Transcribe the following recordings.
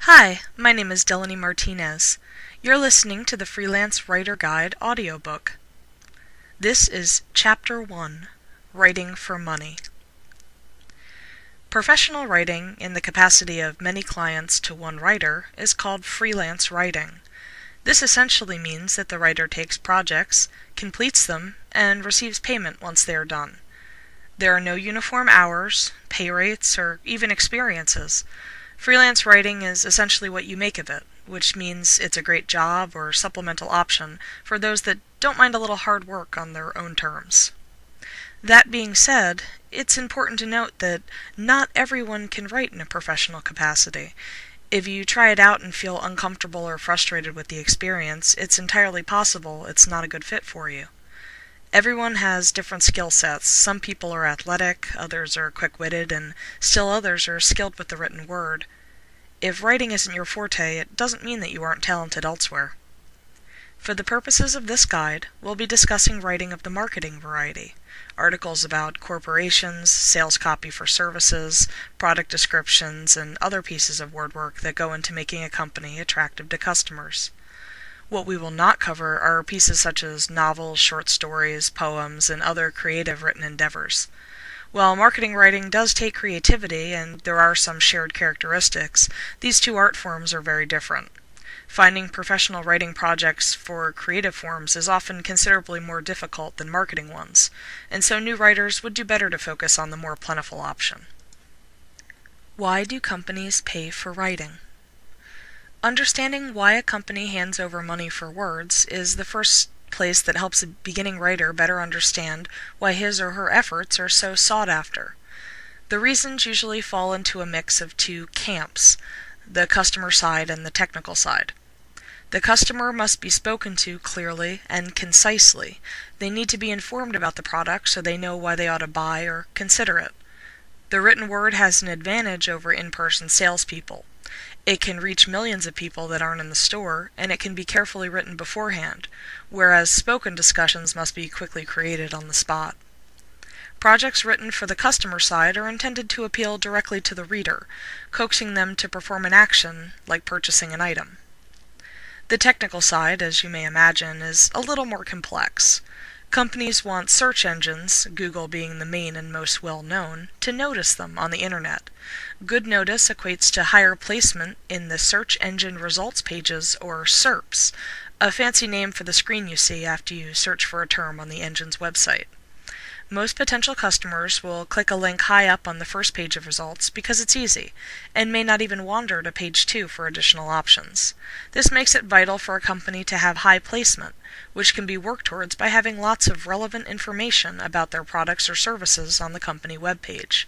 Hi, my name is Delaney Martinez. You're listening to the Freelance Writer Guide audiobook. This is Chapter 1, Writing for Money. Professional writing, in the capacity of many clients to one writer, is called freelance writing. This essentially means that the writer takes projects, completes them, and receives payment once they are done. There are no uniform hours, pay rates, or even experiences. Freelance writing is essentially what you make of it, which means it's a great job or supplemental option for those that don't mind a little hard work on their own terms. That being said, it's important to note that not everyone can write in a professional capacity. If you try it out and feel uncomfortable or frustrated with the experience, it's entirely possible it's not a good fit for you. Everyone has different skill sets. Some people are athletic, others are quick-witted, and still others are skilled with the written word. If writing isn't your forte, it doesn't mean that you aren't talented elsewhere. For the purposes of this guide, we'll be discussing writing of the marketing variety, articles about corporations, sales copy for services, product descriptions, and other pieces of word work that go into making a company attractive to customers. What we will not cover are pieces such as novels, short stories, poems, and other creative written endeavors. While marketing writing does take creativity and there are some shared characteristics, these two art forms are very different. Finding professional writing projects for creative forms is often considerably more difficult than marketing ones, and so new writers would do better to focus on the more plentiful option. Why do companies pay for writing? Understanding why a company hands over money for words is the first place that helps a beginning writer better understand why his or her efforts are so sought after. The reasons usually fall into a mix of two camps, the customer side and the technical side. The customer must be spoken to clearly and concisely. They need to be informed about the product so they know why they ought to buy or consider it. The written word has an advantage over in-person salespeople. It can reach millions of people that aren't in the store, and it can be carefully written beforehand, whereas spoken discussions must be quickly created on the spot. Projects written for the customer side are intended to appeal directly to the reader, coaxing them to perform an action, like purchasing an item. The technical side, as you may imagine, is a little more complex. Companies want search engines, Google being the main and most well-known, to notice them on the internet. Good notice equates to higher placement in the search engine results pages, or SERPs, a fancy name for the screen you see after you search for a term on the engine's website. Most potential customers will click a link high up on the first page of results because it's easy, and may not even wander to page 2 for additional options. This makes it vital for a company to have high placement, which can be worked towards by having lots of relevant information about their products or services on the company webpage.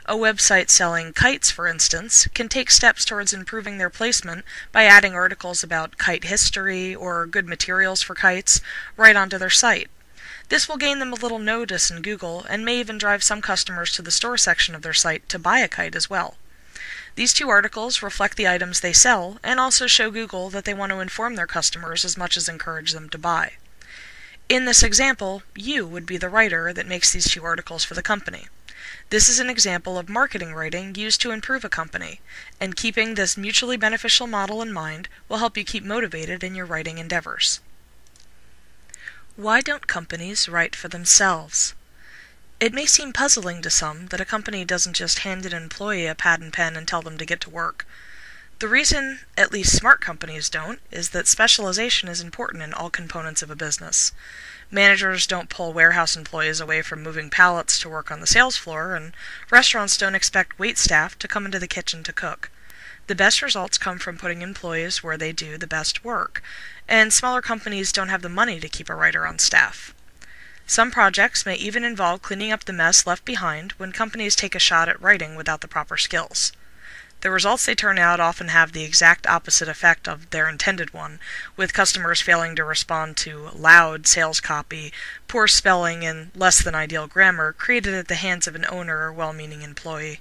A website selling kites, for instance, can take steps towards improving their placement by adding articles about kite history or good materials for kites right onto their site. This will gain them a little notice in Google and may even drive some customers to the store section of their site to buy a kite as well. These two articles reflect the items they sell and also show Google that they want to inform their customers as much as encourage them to buy. In this example, you would be the writer that makes these two articles for the company. This is an example of marketing writing used to improve a company, and keeping this mutually beneficial model in mind will help you keep motivated in your writing endeavors. Why don't companies write for themselves? It may seem puzzling to some that a company doesn't just hand an employee a pad and pen and tell them to get to work. The reason, at least smart companies don't, is that specialization is important in all components of a business. Managers don't pull warehouse employees away from moving pallets to work on the sales floor, and restaurants don't expect waitstaff to come into the kitchen to cook. The best results come from putting employees where they do the best work, and smaller companies don't have the money to keep a writer on staff. Some projects may even involve cleaning up the mess left behind when companies take a shot at writing without the proper skills. The results they turn out often have the exact opposite effect of their intended one, with customers failing to respond to loud sales copy, poor spelling, and less than ideal grammar created at the hands of an owner or well-meaning employee.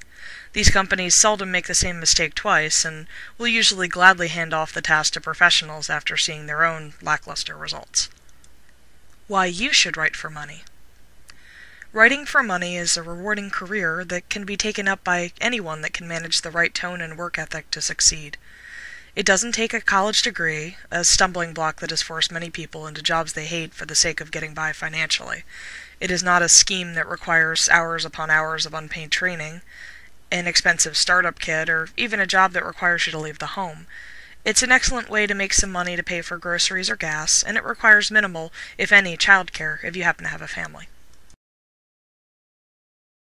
These companies seldom make the same mistake twice, and will usually gladly hand off the task to professionals after seeing their own lackluster results. Why you should write for money. Writing for money is a rewarding career that can be taken up by anyone that can manage the right tone and work ethic to succeed. It doesn't take a college degree, a stumbling block that has forced many people into jobs they hate for the sake of getting by financially. It is not a scheme that requires hours upon hours of unpaid training, an expensive startup kit, or even a job that requires you to leave the home. It's an excellent way to make some money to pay for groceries or gas, and it requires minimal, if any, childcare if you happen to have a family.